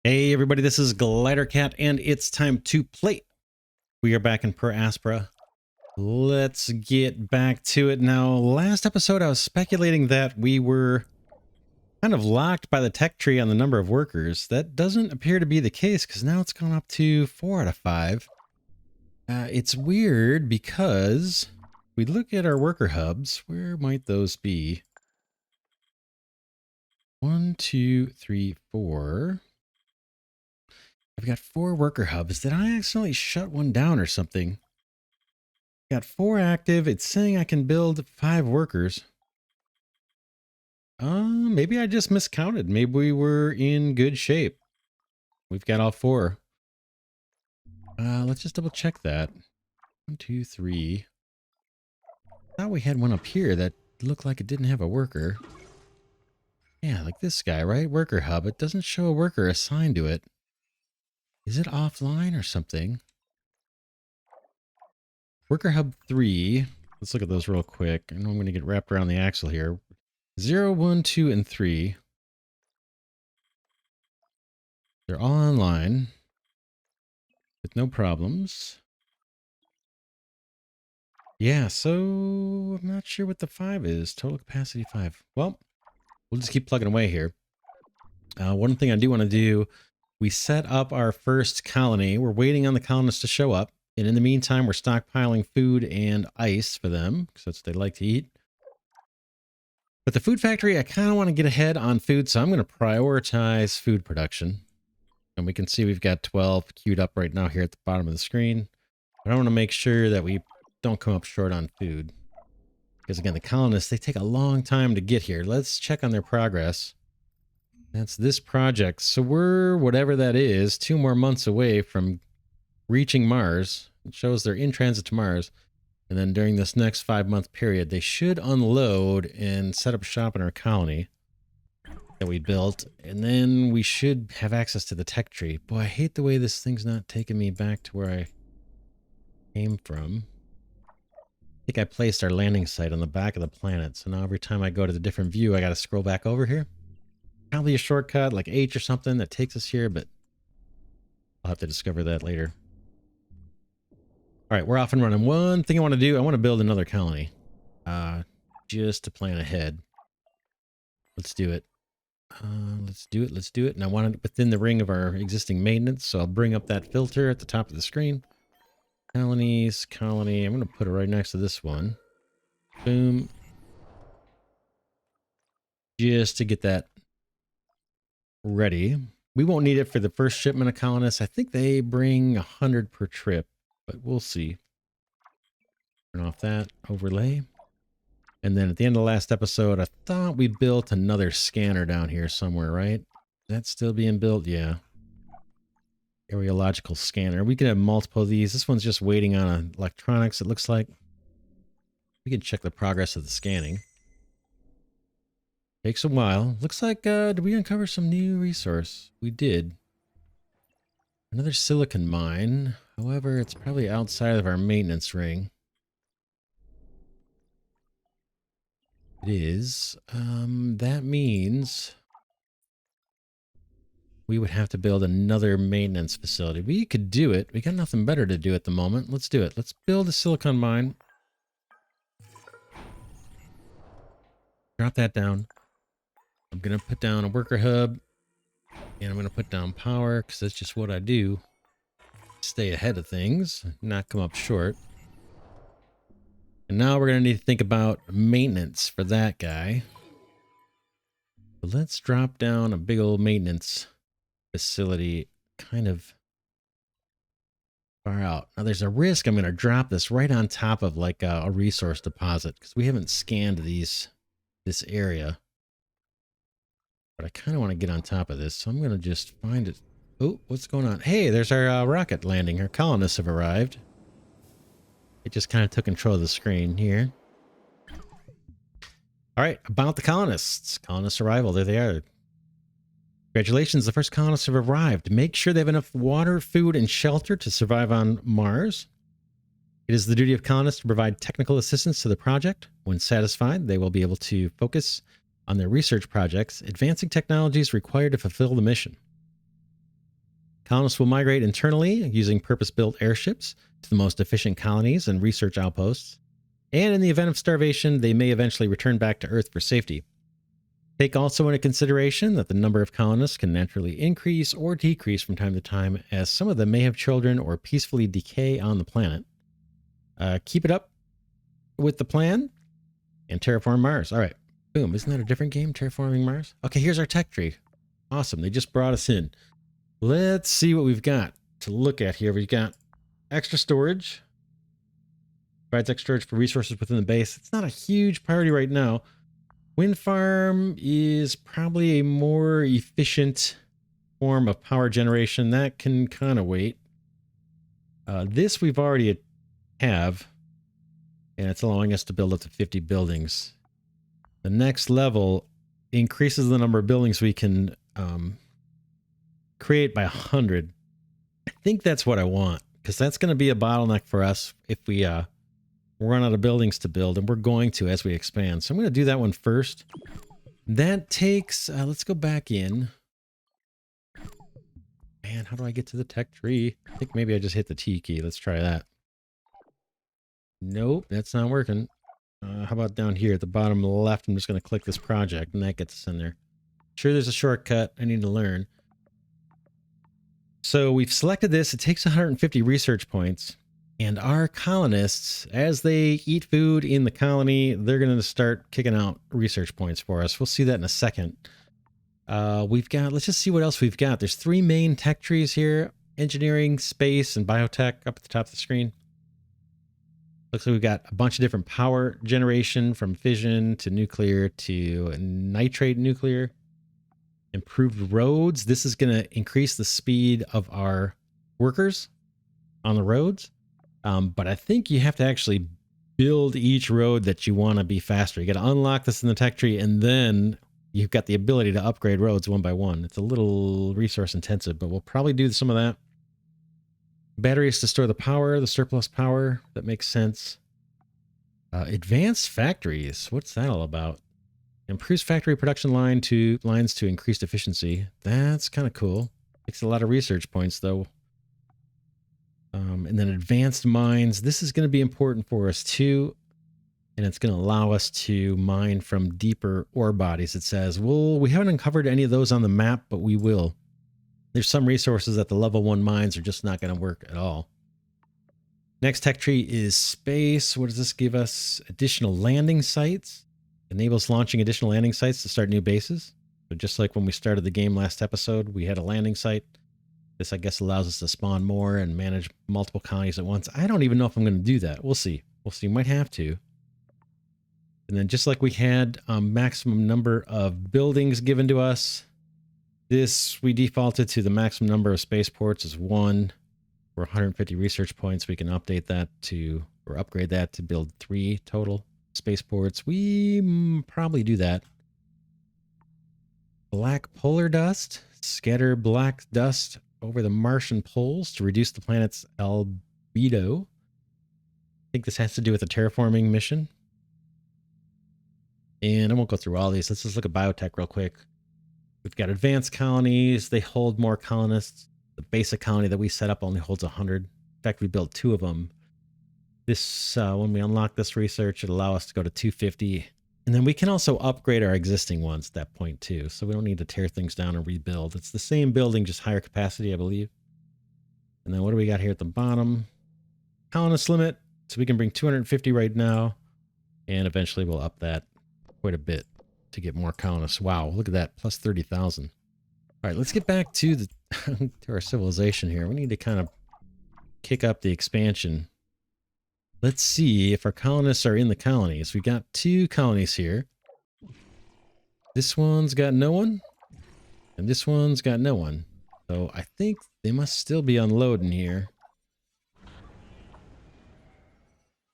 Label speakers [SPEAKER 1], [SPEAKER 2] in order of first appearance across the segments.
[SPEAKER 1] Hey everybody, this is Glidercat and it's time to play. We are back in per Aspera. Let's get back to it now. Last episode I was speculating that we were kind of locked by the tech tree on the number of workers. That doesn't appear to be the case because now it's gone up to 4 out of 5. It's weird because we look at our worker hubs. Where might those be? 1, 2, 3, 4. I've got 4 worker hubs. Did I accidentally shut one down or something? Got 4 active. It's saying I can build 5 workers. Maybe I just miscounted. Maybe we were in good shape. We've got all 4. Let's just double check that. 1, 2, 3. I thought we had one up here that looked like it didn't have a worker. Yeah, like this guy, right? Worker hub. It doesn't show a worker assigned to it. Is it offline or something? Worker hub 3. Let's look at those real quick. I know I'm going to get wrapped around the axle here. 0, 1, 2, and 3. They're all online with no problems. Yeah, so I'm not sure what the 5 is. Total capacity 5. Well, we'll just keep plugging away here. One thing I do want to do, we set up our first colony. We're waiting on the colonists to show up. And in the meantime, we're stockpiling food and ice for them because that's what they like to eat. But the food factory, I kind of want to get ahead on food, so I'm going to prioritize food production. And we can see we've got 12 queued up right now here at the bottom of the screen. But I want to make sure that we don't come up short on food. Because again, the colonists, they take a long time to get here. Let's check on their progress. That's this project. So we're, whatever that is, 2 more months away from reaching Mars. It shows they're in transit to Mars. And then during this next 5-month period, they should unload and set up shop in our colony that we built. And then we should have access to the tech tree. Boy, I hate the way this thing's not taking me back to where I came from. I think I placed our landing site on the back of the planet. So now every time I go to the different view, I got to scroll back over here. Probably a shortcut like H or something that takes us here, but I'll have to discover that later. All right, we're off and running. One thing I want to do, I want to build another colony. Just to plan ahead. Let's do it. Let's do it. And I want it within the ring of our existing maintenance, so I'll bring up that filter at the top of the screen. Colonies, colony. I'm going to put it right next to this one. Boom. Just to get that ready. We won't need it for the first shipment of colonists. I think they bring 100 per trip. But we'll see. Turn off that overlay. And then at the end of the last episode, I thought we built another scanner down here somewhere, right? That's still being built? Yeah. Aerological Scanner. We can have multiple of these. This one's just waiting on electronics, it looks like. We can check the progress of the scanning. Takes a while. Looks like, did we uncover some new resource? We did. Another silicon mine. However, it's probably outside of our maintenance ring. It is. That means we would have to build another maintenance facility. We could do it. We got nothing better to do at the moment. Let's do it. Let's build a silicon mine. Drop that down. I'm going to put down a worker hub. And I'm going to put down power because that's just what I do. Stay ahead of things, not come up short. And now we're going to need to think about maintenance for that guy. But let's drop down a big old maintenance facility kind of far out. Now there's a risk I'm going to drop this right on top of like a resource deposit because we haven't scanned this area. But I kind of want to get on top of this, so I'm going to just find it. Oh, what's going on? Hey, there's our rocket landing. Our colonists have arrived. It just kind of took control of the screen here. All right, about the colonists. Colonist arrival. There they are. Congratulations, the first colonists have arrived. Make sure they have enough water, food, and shelter to survive on Mars. It is the duty of colonists to provide technical assistance to the project. When satisfied, they will be able to focus on their research projects, advancing technologies required to fulfill the mission. Colonists will migrate internally using purpose-built airships to the most efficient colonies and research outposts. And in the event of starvation, they may eventually return back to Earth for safety. Take also into consideration that the number of colonists can naturally increase or decrease from time to time, as some of them may have children or peacefully decay on the planet. Keep it up with the plan and terraform Mars. All right. Boom. Isn't that a different game? Terraforming Mars? Okay, here's our tech tree. Awesome. They just brought us in. Let's see what we've got to look at here. We've got extra storage. Provides extra storage for resources within the base. It's not a huge priority right now. Wind farm is probably a more efficient form of power generation. That can kind of wait. This we've already have, and it's allowing us to build up to 50 buildings. The next level increases the number of buildings we can create by 100. I think that's what I want, because that's going to be a bottleneck for us if we run out of buildings to build, and we're going to as we expand. So I'm going to do that one first. That takes, let's go back in. Man, how do I get to the tech tree? I think maybe I just hit the T key. Let's try that. Nope, that's not working. How about down here at the bottom left? I'm just going to click this project, and that gets us in there. Sure, there's a shortcut I need to learn. So we've selected this. It takes 150 research points. And our colonists, as they eat food in the colony, they're going to start kicking out research points for us. We'll see that in a second. We've got, let's just see what else we've got. There's 3 main tech trees here: engineering, space, and biotech up at the top of the screen. Looks like we've got a bunch of different power generation, from fission to nuclear to nitrate nuclear. Improved roads. This is going to increase the speed of our workers on the roads. But I think you have to actually build each road that you want to be faster. You got to unlock this in the tech tree, and then you've got the ability to upgrade roads one by one. It's a little resource intensive, but we'll probably do some of that. Batteries to store the power, the surplus power. That makes sense. Advanced factories. What's that all about? Improves factory production lines to increased efficiency. That's kind of cool. Takes a lot of research points, though. And then advanced mines. This is going to be important for us too. And it's going to allow us to mine from deeper ore bodies. It says, well, we haven't uncovered any of those on the map, but we will. There's some resources that the level 1 mines are just not going to work at all. Next tech tree is space. What does this give us? Additional landing sites. Enables launching additional landing sites to start new bases. So just like when we started the game last episode, we had a landing site. This, I guess, allows us to spawn more and manage multiple colonies at once. I don't even know if I'm going to do that. We'll see. We'll see. Might have to. And then just like we had maximum number of buildings given to us, this we defaulted to the maximum number of spaceports as 1. For 150 research points, we can update that to, or upgrade that to build 3 total spaceports. We probably do that. Black polar dust. Scatter black dust over the Martian poles to reduce the planet's albedo. I think this has to do with the terraforming mission. And I won't go through all these. Let's just look at biotech real quick. We've got advanced colonies. They hold more colonists. The basic colony that we set up only holds 100. In fact, we built 2 of them. This, when we unlock this research, it'll allow us to go to 250. And then we can also upgrade our existing ones at that point too. So we don't need to tear things down and rebuild. It's the same building, just higher capacity, I believe. And then what do we got here at the bottom? Colonist limit. So we can bring 250 right now. And eventually we'll up that quite a bit to get more colonists. Wow, look at that, plus 30,000. All right, let's get back to the to our civilization here. We need to kind of kick up the expansion. Let's see if our colonists are in the colonies. We got 2 colonies here. This one's got no one, and this one's got no one. So I think they must still be unloading here.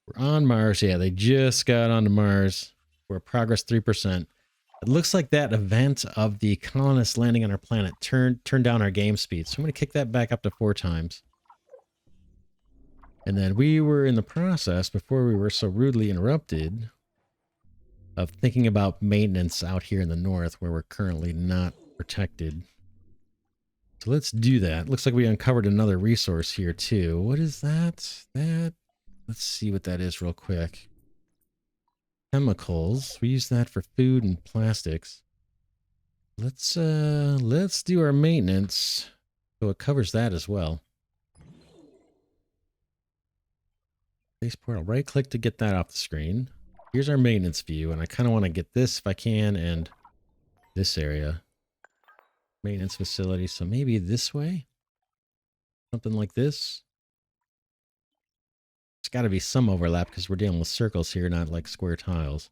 [SPEAKER 1] We're on Mars. Yeah, they just got onto Mars. We're progress 3%. It looks like that event of the colonists landing on our planet turned down our game speed. So I'm going to kick that back up to 4 times. And then we were in the process, before we were so rudely interrupted, of thinking about maintenance out here in the north where we're currently not protected. So let's do that. Looks like we uncovered another resource here too. What is that? Let's see what that is real quick. Chemicals. We use that for food and plastics. Let's do our maintenance. So it covers that as well. Base portal. Right click to get that off the screen. Here's our maintenance view, and I kind of want to get this if I can, and this area. Maintenance facility. So maybe this way? Something like this. There's got to be some overlap because we're dealing with circles here, not like square tiles.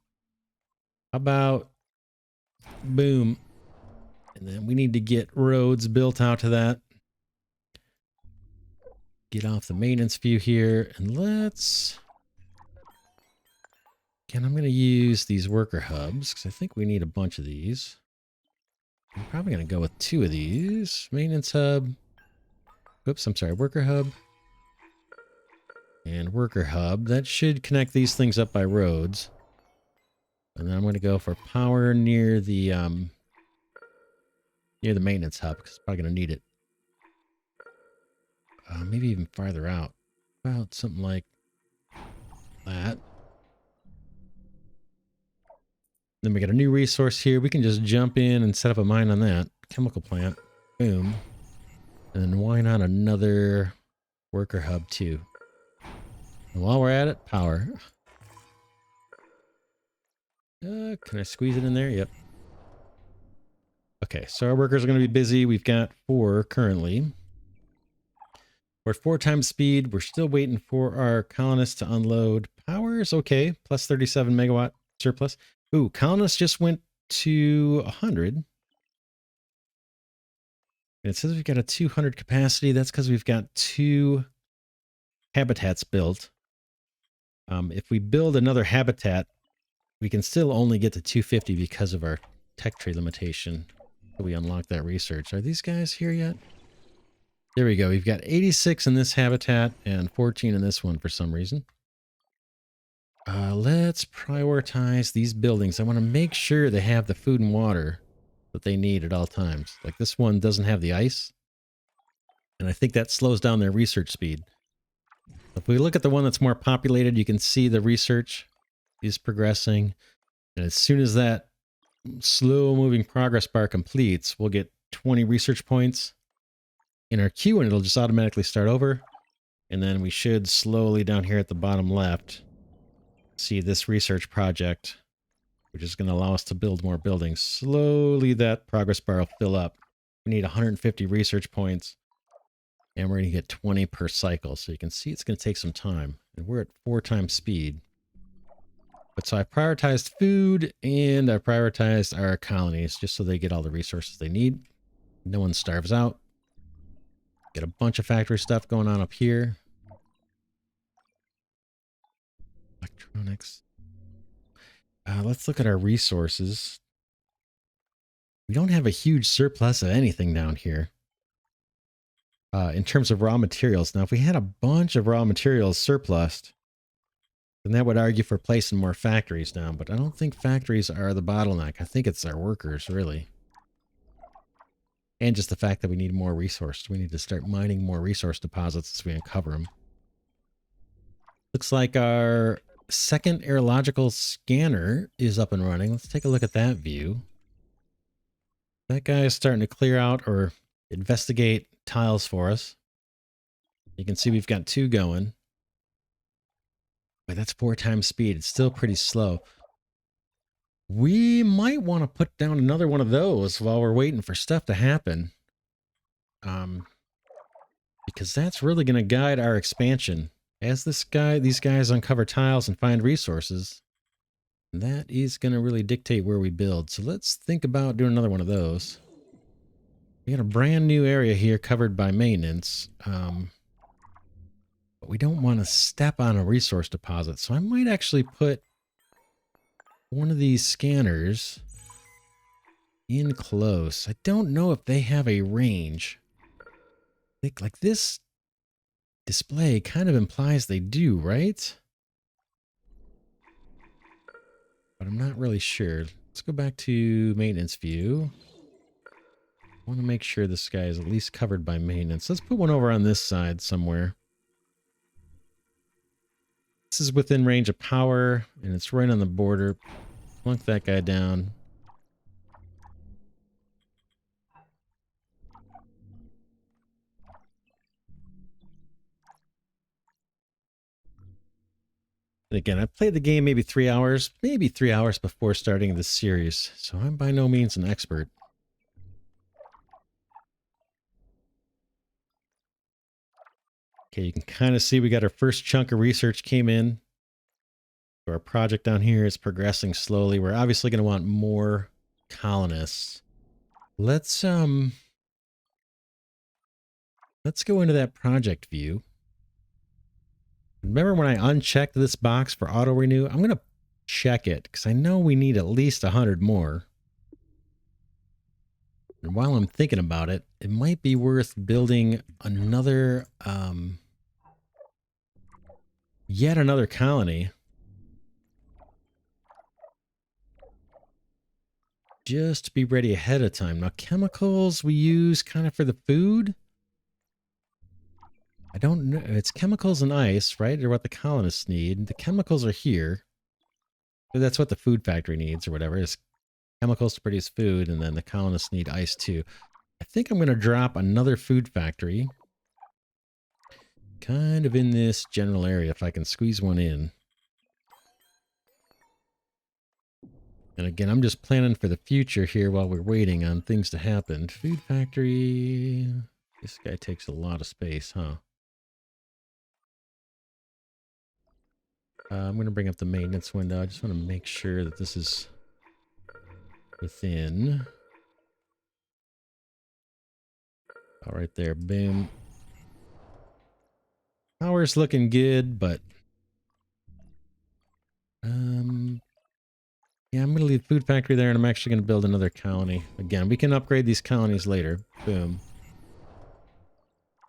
[SPEAKER 1] How about boom? And then we need to get roads built out to that. Get off the maintenance view here, and let's... Again, I'm going to use these worker hubs because I think we need a bunch of these. I'm probably going to go with 2 of these. Maintenance hub. Oops, I'm sorry. Worker hub. And worker hub. That should connect these things up by roads. And then I'm going to go for power near the maintenance hub because it's probably going to need it. Maybe even farther out. About something like that. Then we got a new resource here. We can just jump in and set up a mine on that. Chemical plant. Boom. And then why not another worker hub too? And while we're at it, power. Can I squeeze it in there? Yep. Okay, so our workers are going to be busy. We've got 4 currently. We're at 4 times speed. We're still waiting for our colonists to unload. Power is okay. Plus 37 megawatt surplus. Ooh, colonists just went to 100. And it says we've got a 200 capacity. That's because we've got 2 habitats built. If we build another habitat, we can still only get to 250 because of our tech tree limitation. So we unlock that research. Are these guys here yet? There we go. We've got 86 in this habitat and 14 in this one for some reason. Let's prioritize these buildings. I want to make sure they have the food and water that they need at all times. Like this one doesn't have the ice. And I think that slows down their research speed. If we look at the one that's more populated, you can see the research is progressing. And as soon as that slow moving progress bar completes, we'll get 20 research points in our queue and it'll just automatically start over. And then we should slowly down here at the bottom left see this research project, which is going to allow us to build more buildings. Slowly that progress bar will fill up. We need 150 research points and we're going to get 20 per cycle. So you can see it's going to take some time and we're at 4 times speed. But so I prioritized food and I prioritized our colonies just so they get all the resources they need. No one starves out. Get a bunch of factory stuff going on up here. Electronics. Let's look at our resources. We don't have a huge surplus of anything down here. In terms of raw materials. Now, if we had a bunch of raw materials surplused, then that would argue for placing more factories down. But I don't think factories are the bottleneck. I think it's our workers, really. And just the fact that we need more resources. We need to start mining more resource deposits as we uncover them. Looks like our second Aerological Scanner is up and running. Let's take a look at that view. That guy is starting to clear out or investigate tiles for us. You can see we've got 2 going. But that's 4 times speed. It's still pretty slow. We might want to put down another one of those while we're waiting for stuff to happen. Because that's really going to guide our expansion. As these guys uncover tiles and find resources, that is going to really dictate where we build. So let's think about doing another one of those. We got a brand new area here covered by maintenance. But we don't want to step on a resource deposit. So I might actually put one of these scanners in close. I don't know if they have a range. I think like this display kind of implies they do, right? But I'm not really sure. Let's go back to maintenance view. I want to make sure this guy is at least covered by maintenance. Let's put one over on this side somewhere. This is within range of power, and it's right on the border. Plunk that guy down. And again, I played the game maybe 3 hours before starting this series, so I'm by no means an expert. Okay, you can kind of see we got our first chunk of research came in. So our project down here is progressing slowly. We're obviously going to want more colonists. Let's go into that project view. Remember when I unchecked this box for auto renew? I'm going to check it because I know we need at least 100 more. And while I'm thinking about it, it might be worth building another, yet another colony. Just to be ready ahead of time. Now, chemicals we use kind of for the food. I don't know. It's chemicals and ice, right? Or what the colonists need. The chemicals are here. That's what the food factory needs or whatever. It's chemicals to produce food, and then the colonists need ice too. I think I'm going to drop another food factory. Kind of in this general area, if I can squeeze one in. And again, I'm just planning for the future here while we're waiting on things to happen. Food factory. This guy takes a lot of space, huh? I'm going to bring up the maintenance window. I just want to make sure that this is within. All right there, boom. Power's looking good, but yeah, I'm going to leave food factory there, and I'm actually going to build another colony. Again, we can upgrade these colonies later. Boom.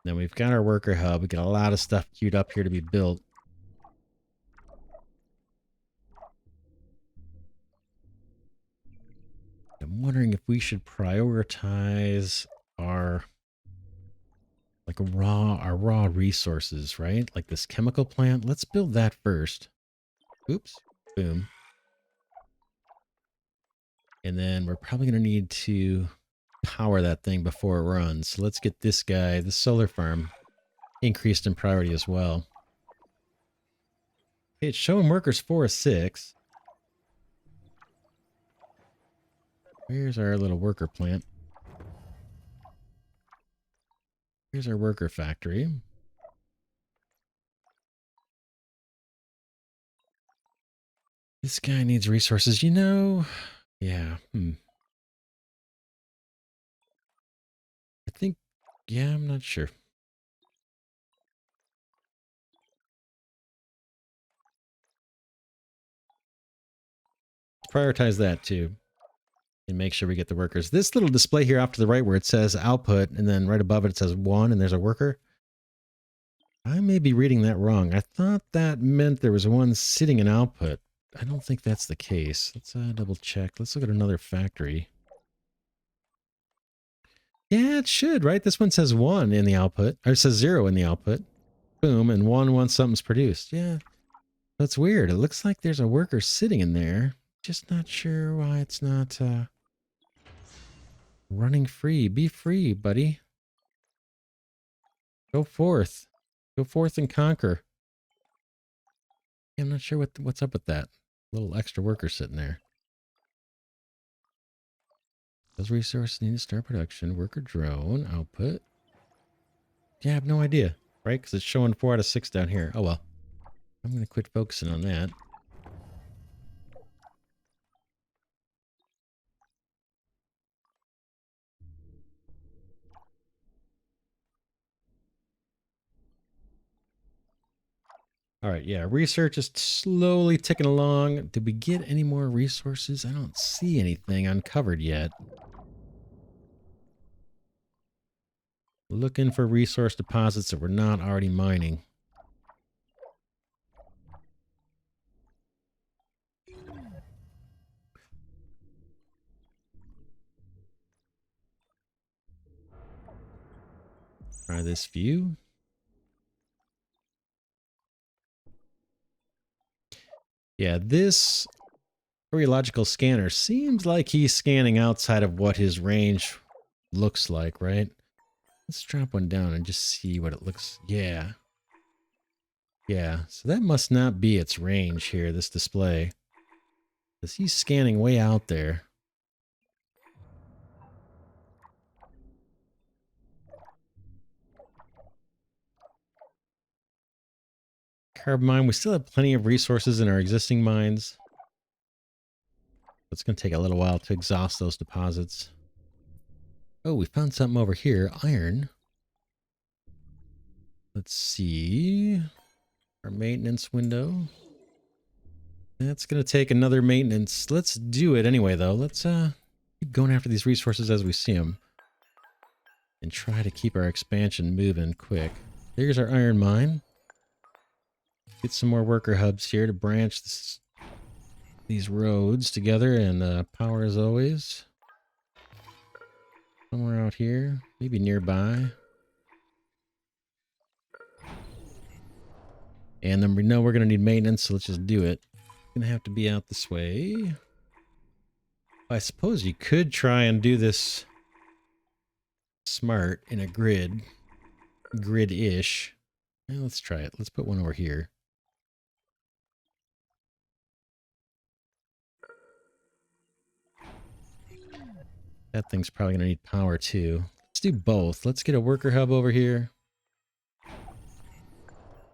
[SPEAKER 1] Then we've got our worker hub. We got a lot of stuff queued up here to be built. I'm wondering if we should prioritize our raw resources, right? Like this chemical plant. Let's build that first. Oops. Boom. And then we're probably going to need to power that thing before it runs. So let's get this guy, the solar farm, increased in priority as well. Okay, it's showing workers 4 of 6. Here's our little worker plant. Here's our worker factory. This guy needs resources, you know. Yeah. I think, yeah, I'm not sure. Prioritize that too. And make sure we get the workers. This little display here off to the right where it says output, and then right above it, it says 1, and there's a worker. I may be reading that wrong. I thought that meant there was one sitting in output. I don't think that's the case. Let's double check. Let's look at another factory. Yeah, it should, right? This one says 1 in the output, or it says 0 in the output. Boom, and 1 once something's produced. Yeah, that's weird. It looks like there's a worker sitting in there. Just not sure why it's not running free. Be free, buddy. Go forth. Go forth and conquer. Yeah, I'm not sure what's up with that. Little extra worker sitting there. Those resources need to start production. Worker drone output. Yeah, I have no idea, right? Because it's showing 4 out of 6 down here. Oh well. I'm going to quit focusing on that. All right, yeah, research is slowly ticking along. Did we get any more resources? I don't see anything uncovered yet. Looking for resource deposits that we're not already mining. Try this view. Yeah, this Aerological Scanner seems like he's scanning outside of what his range looks like, right? Let's drop one down and just see what it looks. Yeah. Yeah, so that must not be its range here, this display. Because he's scanning way out there. Carb mine, we still have plenty of resources in our existing mines. It's going to take a little while to exhaust those deposits. Oh, we found something over here. Iron. Let's see. Our maintenance window. That's going to take another maintenance. Let's do it anyway, though. Let's keep going after these resources as we see them. And try to keep our expansion moving quick. Here's our iron mine. Get some more worker hubs here to branch these roads together and power as always. Somewhere out here, maybe nearby. And then we know we're going to need maintenance, so let's just do it. It's going to have to be out this way. I suppose you could try and do this smart in a grid-ish. Well, let's try it. Let's put one over here. That thing's probably going to need power too. Let's do both. Let's get a worker hub over here.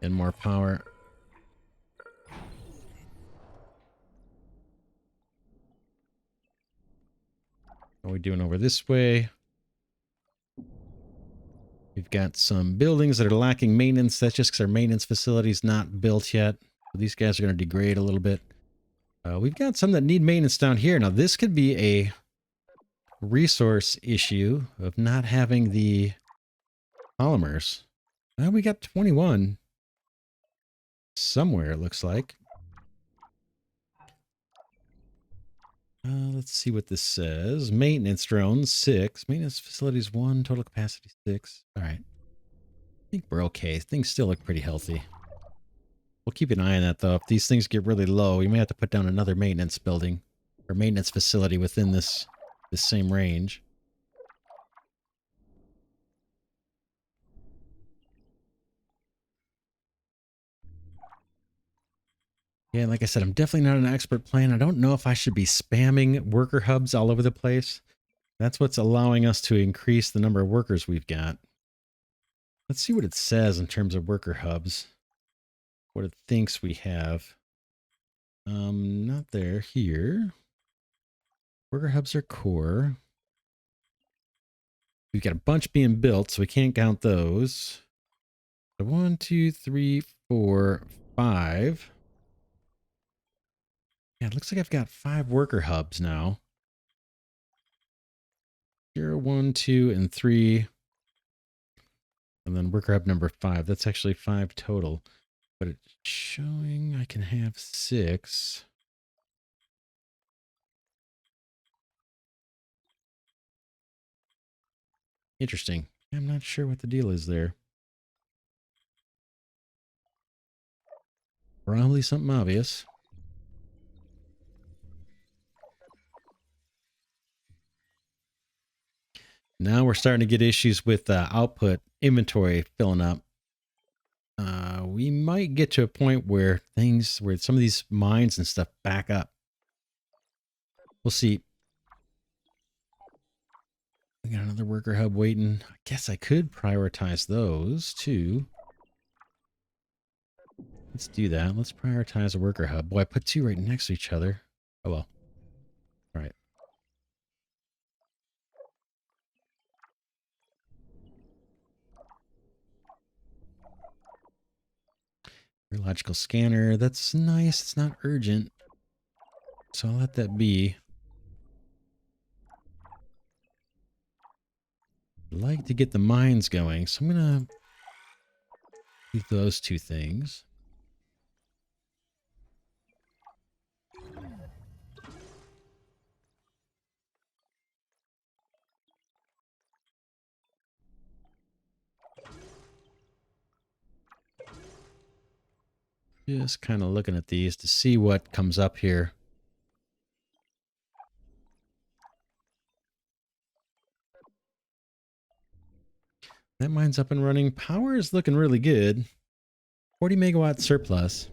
[SPEAKER 1] And more power. What are we doing over this way? We've got some buildings that are lacking maintenance. That's just because our maintenance facility is not built yet. So these guys are going to degrade a little bit. We've got some that need maintenance down here. Now, this could be a resource issue of not having the polymers. Well, we got 21 somewhere, it looks like. Let's see what this says. Maintenance drones, 6. Maintenance facilities, 1. Total capacity, 6. All right. I think we're okay. Things still look pretty healthy. We'll keep an eye on that, though. If these things get really low, we may have to put down another maintenance building or maintenance facility within this same range. Yeah, like I said, I'm definitely not an expert plan. I don't know if I should be spamming worker hubs all over the place. That's what's allowing us to increase the number of workers we've got. Let's see what it says in terms of worker hubs. What it thinks we have. Not there. Here. Worker hubs are core. We've got a bunch being built, so we can't count those. So 1, 2, 3, 4, 5. Yeah, it looks like I've got 5 worker hubs now. 0, 1, 2, and 3. And then worker hub number 5. That's actually 5 total. But it's showing I can have 6. Interesting. I'm not sure what the deal is there. Probably something obvious. Now we're starting to get issues with output inventory filling up. We might get to a point where some of these mines and stuff back up. We'll see. We got another worker hub waiting. I guess I could prioritize those too. Let's do that. Let's prioritize a worker hub. Boy, I put 2 right next to each other. Oh well. All right. Aerological Scanner. That's nice. It's not urgent. So I'll let that be. I'd like to get the mines going. So I'm going to do those 2 things. Just kind of looking at these to see what comes up here. That mine's up and running. Power is looking really good. 40 megawatt surplus.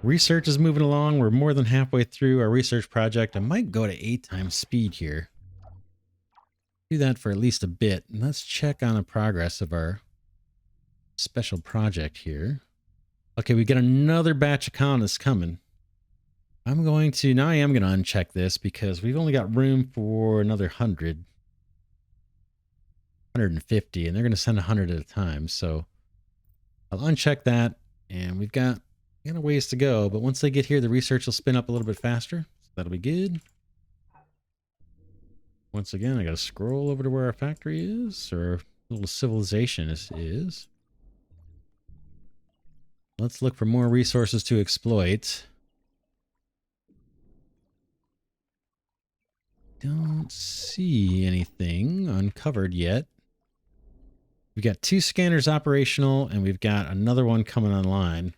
[SPEAKER 1] Research is moving along. We're more than halfway through our research project. I might go to 8 times speed here. Do that for at least a bit. And let's check on the progress of our special project here. Okay, we got another batch of colonists coming. I am going to uncheck this because we've only got room for another 100. 150, and they're going to send 100 at a time. So I'll uncheck that, and we've got a ways to go. But once they get here, the research will spin up a little bit faster. So that'll be good. Once again, I got to scroll over to where our factory is, or little civilization is. Let's look for more resources to exploit. Don't see anything uncovered yet. We've got 2 scanners operational, and we've got another one coming online.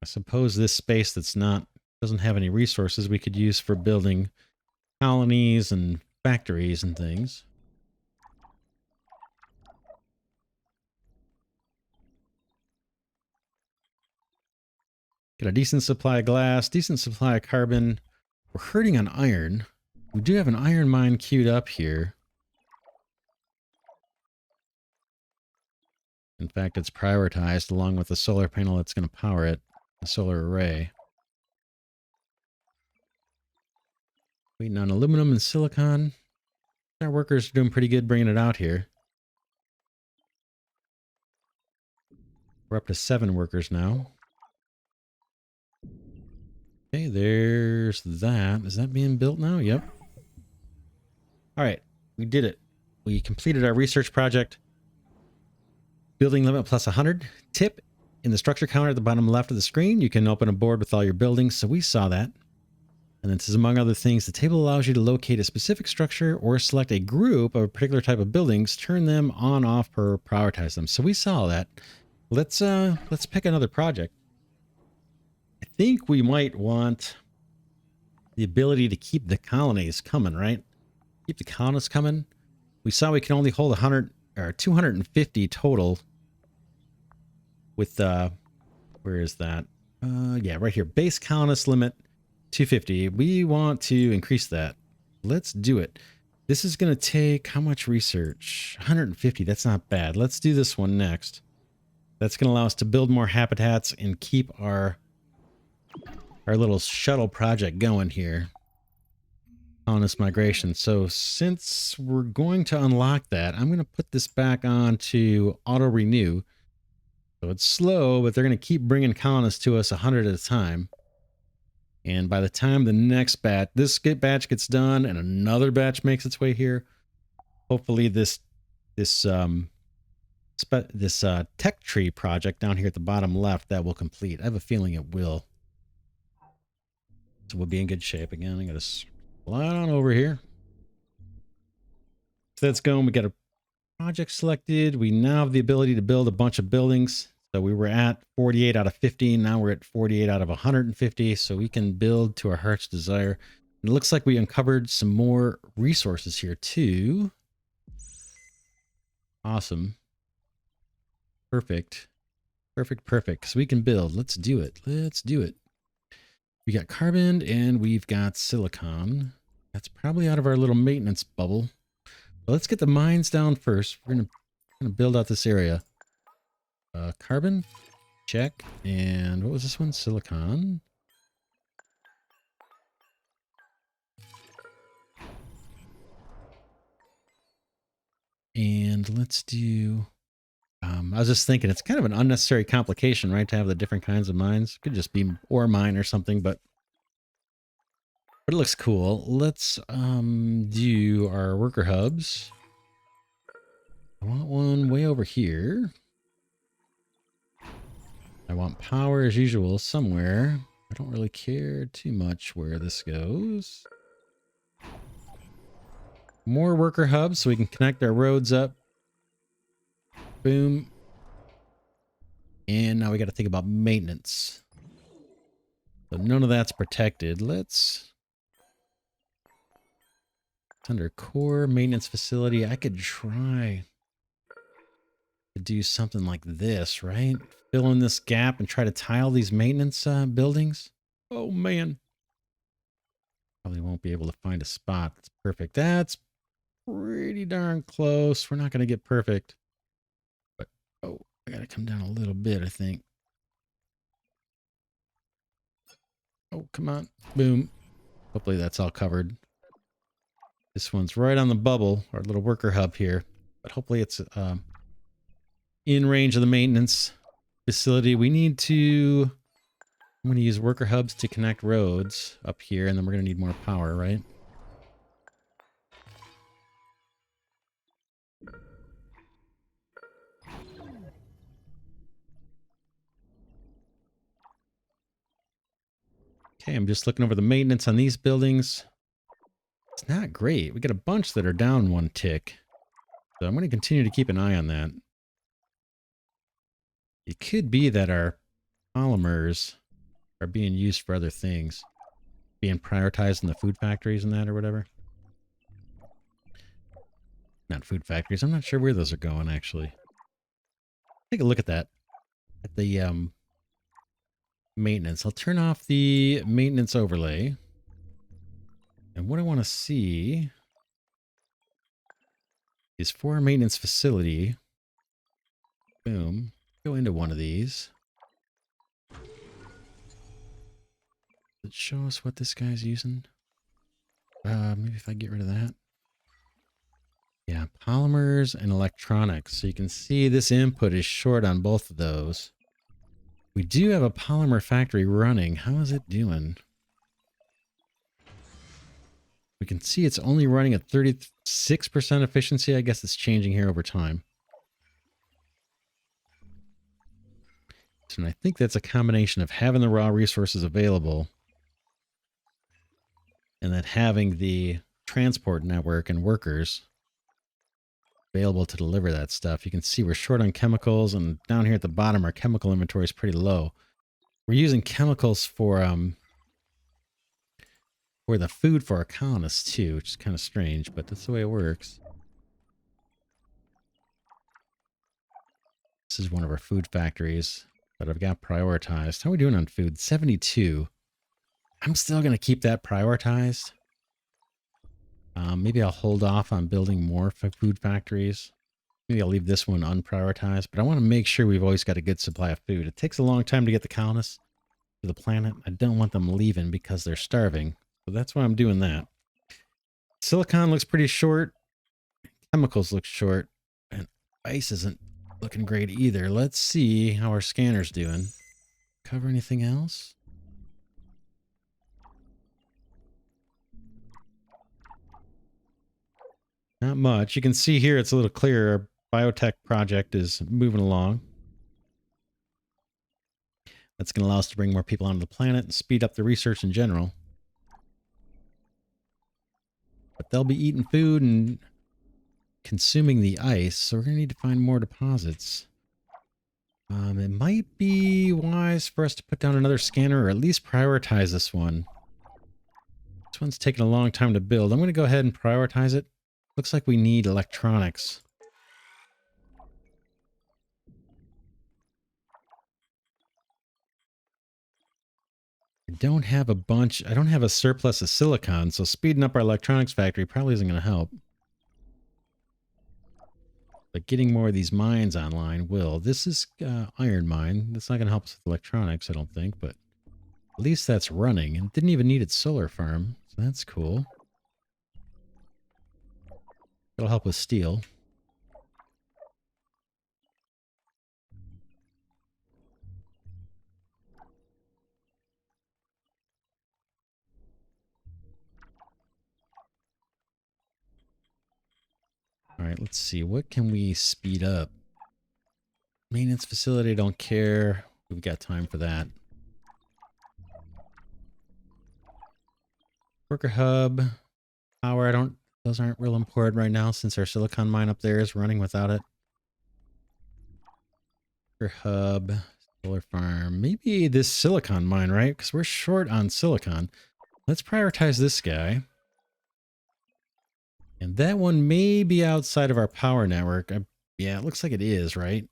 [SPEAKER 1] I suppose this space doesn't have any resources we could use for building colonies and factories and things. Got a decent supply of glass, decent supply of carbon. We're hurting on iron. We do have an iron mine queued up here. In fact, it's prioritized along with the solar panel that's going to power it, the solar array. Waiting on aluminum and silicon. Our workers are doing pretty good bringing it out here. We're up to 7 workers now. Okay, there's that. Is that being built now? Yep. All right, we did it. We completed our research project. Building limit plus 100. Tip, in the structure counter at the bottom left of the screen, you can open a board with all your buildings. So we saw that. And then, says, among other things, the table allows you to locate a specific structure or select a group of a particular type of buildings, turn them on, off, or prioritize them. So we saw that. Let's pick another project. I think we might want the ability to keep the colonies coming, right? Keep the colonists coming. We saw we can only hold 100 or 250 total with where is that? Yeah, right here. Base colonist limit 250. We want to increase that. Let's do it. This is going to take how much research? 150. That's not bad. Let's do this one next. That's going to allow us to build more habitats and keep our little shuttle project going here. Colonist migration. So since we're going to unlock that, I'm going to put this back on to auto renew. So it's slow, but they're going to keep bringing colonists to us 100 at a time. And by the time the next batch, this batch gets done and another batch makes its way here, hopefully this tech tree project down here at the bottom left, that will complete. I have a feeling it will. So we'll be in good shape. Again, I got to slide on over here. So that's going. We got a project selected. We now have the ability to build a bunch of buildings. So we were at 48 out of 50. Now we're at 48 out of 150. So we can build to our heart's desire. And it looks like we uncovered some more resources here too. Awesome. Perfect. Perfect. So we can build. Let's do it. We got carbon and we've got silicon. That's probably out of our little maintenance bubble. But let's get the mines down first. We're gonna build out this area. Carbon, check. And what was this one? Silicon. And let's do... I was just thinking, it's kind of an unnecessary complication, right? To have the different kinds of mines. Could just be ore mine or something, but it looks cool. Let's do our worker hubs. I want one way over here. I want power as usual somewhere. I don't really care too much where this goes. More worker hubs so we can connect our roads up. Boom. And now we got to think about maintenance. So none of that's protected. It's under core maintenance facility. I could try to do something like this, right? Fill in this gap and try to tile these maintenance buildings. Oh, man. Probably won't be able to find a spot that's perfect. That's pretty darn close. We're not going to get perfect. But, oh, I got to come down a little bit, I think. Oh, come on. Boom. Hopefully that's all covered. This one's right on the bubble, our little worker hub here. But hopefully it's in range of the maintenance facility. We need to... I'm going to use worker hubs to connect roads up here, and then we're going to need more power, right? Okay, I'm just looking over the maintenance on these buildings. It's not great. We got a bunch that are down one tick. So I'm going to continue to keep an eye on that. It could be that our polymers are being used for other things. Being prioritized in the food factories and that or whatever. Not food factories. I'm not sure where those are going, actually. Take a look at that. At the maintenance. I'll turn off the maintenance overlay. And what I want to see is for our maintenance facility. Boom. Go into one of these. Does it show us what this guy's using? Maybe if I get rid of that. Yeah, polymers and electronics. So you can see this input is short on both of those. We do have a polymer factory running. How is it doing? We can see it's only running at 36% efficiency. I guess it's changing here over time. So I think that's a combination of having the raw resources available and then having the transport network and workers available to deliver that stuff. You can see we're short on chemicals, and down here at the bottom, our chemical inventory is pretty low. We're using chemicals for the food for our colonists too, which is kind of strange, but that's the way it works. This is one of our food factories that I've got prioritized. How are we doing on food? 72. I'm still going to keep that prioritized. Maybe I'll hold off on building more food factories. Maybe I'll leave this one unprioritized, but I want to make sure we've always got a good supply of food. It takes a long time to get the colonists to the planet. I don't want them leaving because they're starving. So that's why I'm doing that. Silicon looks pretty short. Chemicals look short. And ice isn't looking great either. Let's see how our scanner's doing. Cover anything else? Not much. You can see here it's a little clearer. Our biotech project is moving along. That's going to allow us to bring more people onto the planet and speed up the research in general. But they'll be eating food and consuming the ice, so we're going to need to find more deposits. It might be wise for us to put down another scanner or at least prioritize this one. This one's taking a long time to build. I'm going to go ahead and prioritize it. Looks like we need electronics. I don't have a bunch. I don't have a surplus of silicon, so speeding up our electronics factory probably isn't going to help. But getting more of these mines online will. This is iron mine. That's not going to help us with electronics, I don't think, but at least that's running. And it didn't even need its solar farm, so that's cool. It'll help with steel. All right, let's see. What can we speed up? Maintenance facility, don't care. We've got time for that. Worker hub. Power, those aren't real important right now since our silicon mine up there is running without it. Worker hub. Solar farm. Maybe this silicon mine, right? Because we're short on silicon. Let's prioritize this guy. And that one may be outside of our power network. Yeah, it looks like it is, right?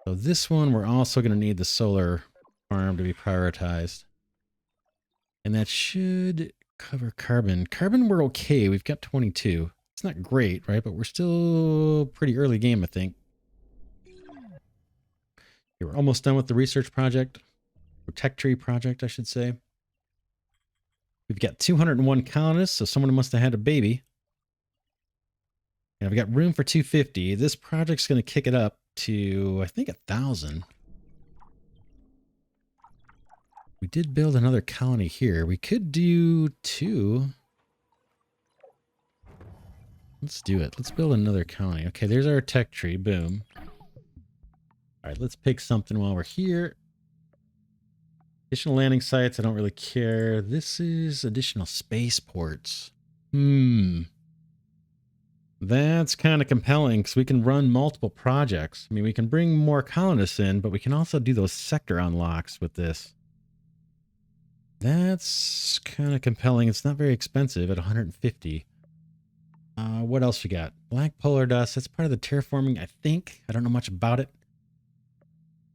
[SPEAKER 1] So this one, we're also going to need the solar farm to be prioritized. And that should cover carbon. Carbon, we're okay. We've got 22. It's not great, right? But we're still pretty early game, I think. Okay, we're almost done with the research project. Protectory project, I should say. We've got 201 colonists, so someone must have had a baby. And I've got room for 250. This project's going to kick it up to, I think, 1,000. We did build another colony here. We could do 2. Let's do it. Let's build another colony. Okay, there's our tech tree. Boom. All right, let's pick something while we're here. Additional landing sites, I don't really care. This is additional spaceports. That's kind of compelling because we can run multiple projects. I mean, we can bring more colonists in, but we can also do those sector unlocks with this. That's kind of compelling. It's not very expensive at 150. What else we got? Black polar dust. That's part of the terraforming, I think. I don't know much about it.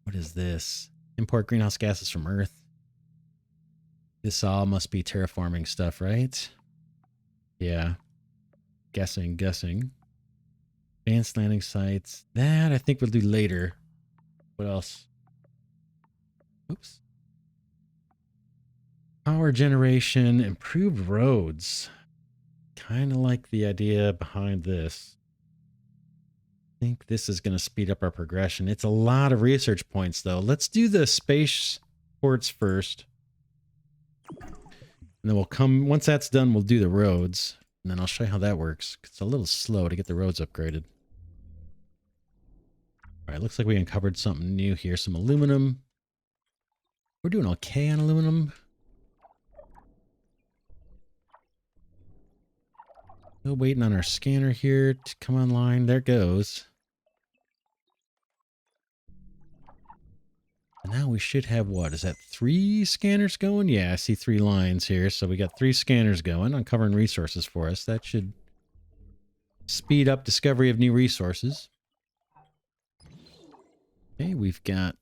[SPEAKER 1] What is this? Import greenhouse gases from Earth. This all must be terraforming stuff, right? Yeah. Guessing. Advanced landing sites. That I think we'll do later. What else? Oops. Power generation. Improved roads. Kind of like the idea behind this. I think this is going to speed up our progression. It's a lot of research points, though. Let's do the space ports first. And then we'll come, once that's done, we'll do the roads. And then I'll show you how that works. It's a little slow to get the roads upgraded. All right, looks like we uncovered something new here. Some aluminum. We're doing okay on aluminum. Still waiting on our scanner here to come online. There it goes. And now we should have, what, is that 3 scanners going? Yeah, I see 3 lines here. So we got 3 scanners going, uncovering resources for us. That should speed up discovery of new resources. Okay, we've got,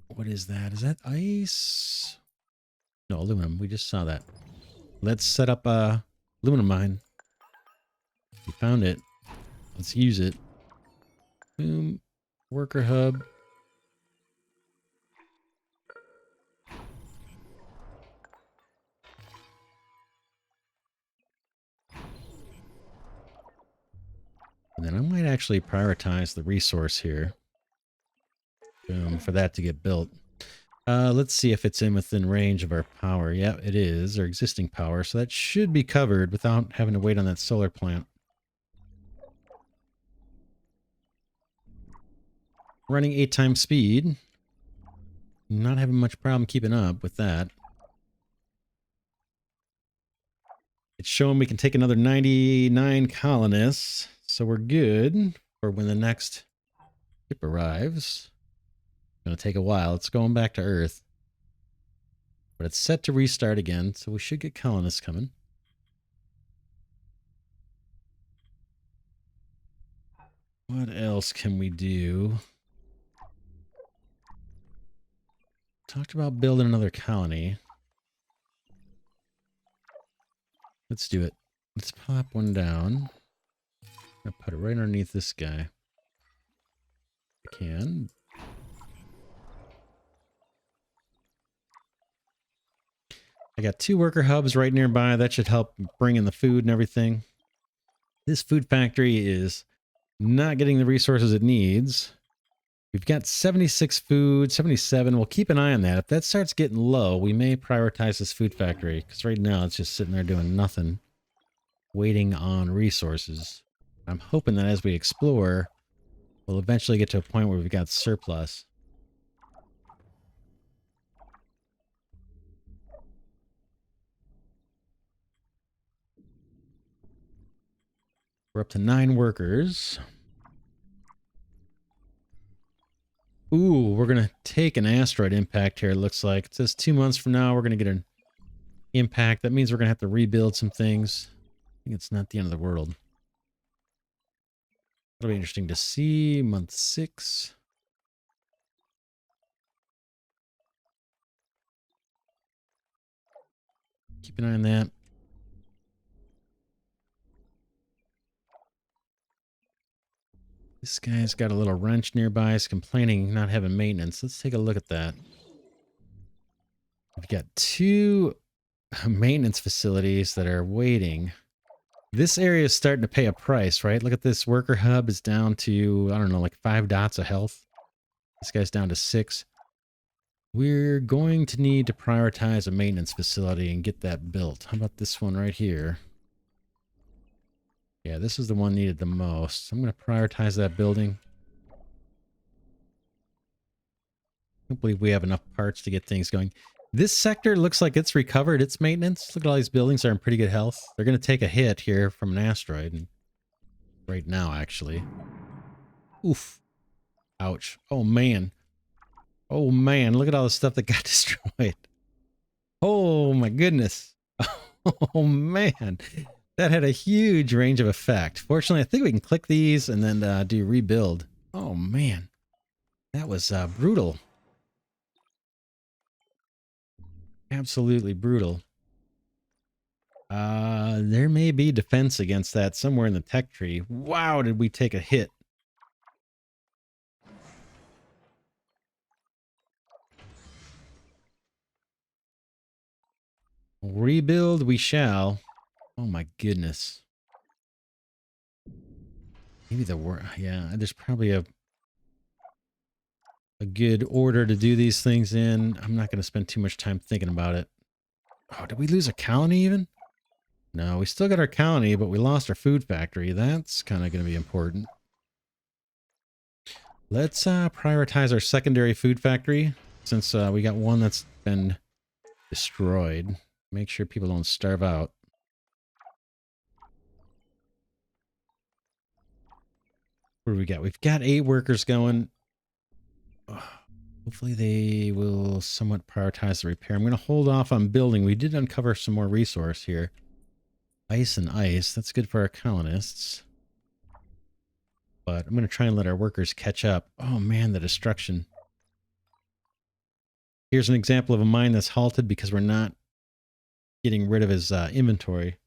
[SPEAKER 1] what is that? Is that ice? No, aluminum. We just saw that. Let's set up a aluminum mine. We found it. Let's use it. Boom. Worker hub. And then I might actually prioritize the resource here. Boom, for that to get built. Let's see if it's within range of our power. Yeah, it is, our existing power. So that should be covered without having to wait on that solar plant. Running 8 times speed. Not having much problem keeping up with that. It's showing we can take another 99 colonists. So we're good for when the next ship arrives. It's going to take a while. It's going back to Earth. But it's set to restart again, so we should get colonists coming. What else can we do? Talked about building another colony. Let's do it. Let's pop one down. I'm gonna put it right underneath this guy. I can. I got 2 worker hubs right nearby. That should help bring in the food and everything. This food factory is not getting the resources it needs. We've got 76 food, 77. We'll keep an eye on that. If that starts getting low, we may prioritize this food factory, because right now it's just sitting there doing nothing, waiting on resources. I'm hoping that as we explore, we'll eventually get to a point where we've got surplus. We're up to 9 workers. Ooh, we're going to take an asteroid impact here, it looks like. It says 2 months from now, we're going to get an impact. That means we're going to have to rebuild some things. I think it's not the end of the world. That'll be interesting to see. Month 6. Keep an eye on that. This guy's got a little wrench nearby. He's complaining not having maintenance. Let's take a look at that. We've got 2 maintenance facilities that are waiting. This area is starting to pay a price, right? Look at this. Worker hub is down to, I don't know, like 5 dots of health. This guy's down to 6. We're going to need to prioritize a maintenance facility and get that built. How about this one right here? Yeah, this is the one needed the most. I'm going to prioritize that building. I don't believe we have enough parts to get things going. This sector looks like it's recovered its maintenance. Look at all these buildings are in pretty good health. They're going to take a hit here from an asteroid. Right now, actually. Oof. Ouch. Oh, man. Oh, man. Look at all the stuff that got destroyed. Oh, my goodness. Oh, man. That had a huge range of effect. Fortunately, I think we can click these and then do rebuild. Oh, man. That was brutal. Absolutely brutal. There may be defense against that somewhere in the tech tree. Wow, did we take a hit. Rebuild we shall. Oh my goodness. Maybe yeah, there's probably a good order to do these things in. I'm not going to spend too much time thinking about it. Oh, did we lose a colony even? No, we still got our colony, but we lost our food factory. That's kind of going to be important. Let's prioritize our secondary food factory since we got one that's been destroyed. Make sure people don't starve out. What do we got? We've got 8 workers going. Hopefully they will somewhat prioritize the repair. I'm going to hold off on building. We did uncover some more resource here. Ice and ice. That's good for our colonists. But I'm going to try and let our workers catch up. Oh man, the destruction. Here's an example of a mine that's halted because we're not getting rid of his inventory.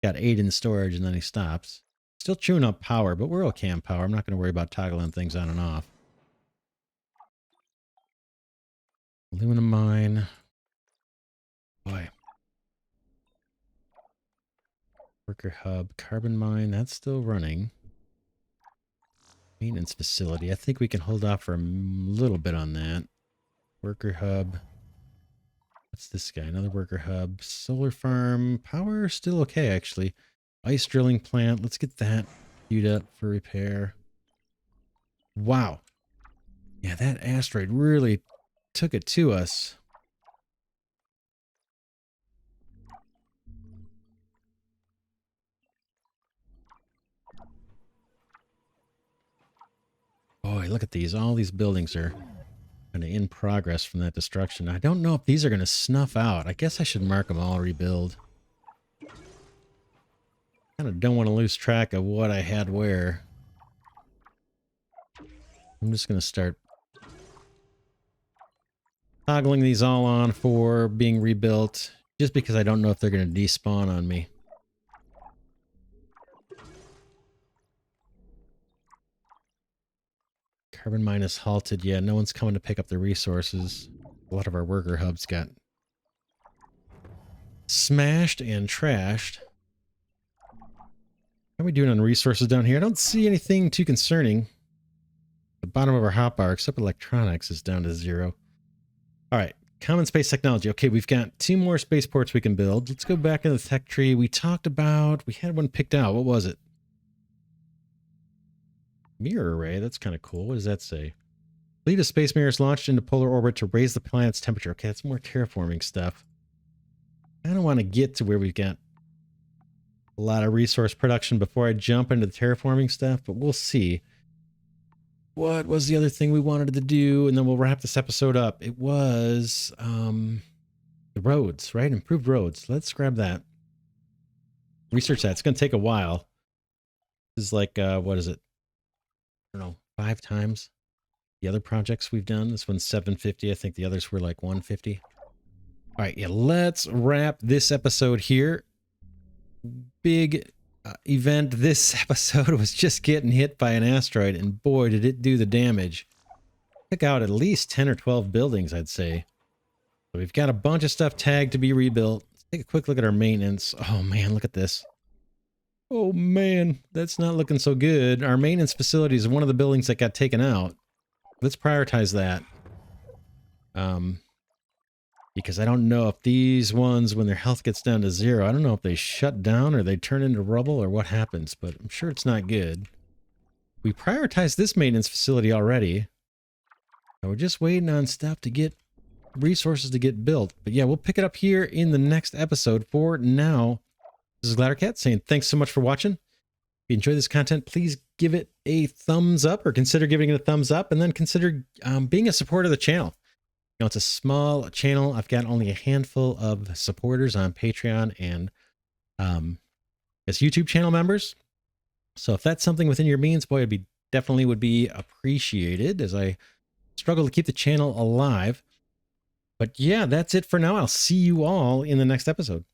[SPEAKER 1] Got 8 in storage and then he stops. Still chewing up power, but we're okay on power. I'm not going to worry about toggling things on and off. Aluminum mine. Boy. Worker hub. Carbon mine. That's still running. Maintenance facility. I think we can hold off for a little bit on that. Worker hub. What's this guy? Another worker hub. Solar farm. Power still okay, actually. Ice drilling plant. Let's get that queued up for repair. Wow. Yeah, that asteroid really took it to us. Boy, look at these. All these buildings are kind of in progress from that destruction. I don't know if these are going to snuff out. I guess I should mark them all rebuild. Kind of don't want to lose track of what I had where. I'm just going to start toggling these all on for being rebuilt, just because I don't know if they're going to despawn on me. Carbon mine is halted. Yeah, no one's coming to pick up the resources. A lot of our worker hubs got smashed and trashed. How are we doing on resources down here? I don't see anything too concerning. The bottom of our hotbar, except electronics, is down to 0. All right, common space technology. Okay, we've got 2 more spaceports we can build. Let's go back into the tech tree. We talked about, we had one picked out. What was it? Mirror array. That's kind of cool. What does that say? Fleet of space mirrors launched into polar orbit to raise the planet's temperature. Okay, that's more terraforming stuff. I don't want to get to where we've got a lot of resource production before I jump into the terraforming stuff, but we'll see. What was the other thing we wanted to do? And then we'll wrap this episode up. It was the roads, right? Improved roads. Let's grab that. Research that. It's going to take a while. This is like, what is it? I don't know, 5 times the other projects we've done. This one's 750. I think the others were like 150. All right, yeah, let's wrap this episode here. Big event this episode was just getting hit by an asteroid, and boy, did it do the damage. Took out at least 10 or 12 buildings, I'd say. So we've got a bunch of stuff tagged to be rebuilt. Let's take a quick look at our maintenance. Oh man, look at this. Oh man, that's not looking so good. Our maintenance facility is one of the buildings that got taken out. Let's prioritize that. Because I don't know if these ones, when their health gets down to 0, I don't know if they shut down or they turn into rubble or what happens, but I'm sure it's not good. We prioritized this maintenance facility already. So we're just waiting on stuff to get resources to get built. But yeah, we'll pick it up here in the next episode. For now, this is Glidercat saying thanks so much for watching. If you enjoy this content, please give it a thumbs up or consider giving it a thumbs up, and then consider being a supporter of the channel. You know, it's a small channel. I've got only a handful of supporters on Patreon and as YouTube channel members. So if that's something within your means, boy, it'd definitely would be appreciated as I struggle to keep the channel alive. But yeah, that's it for now. I'll see you all in the next episode.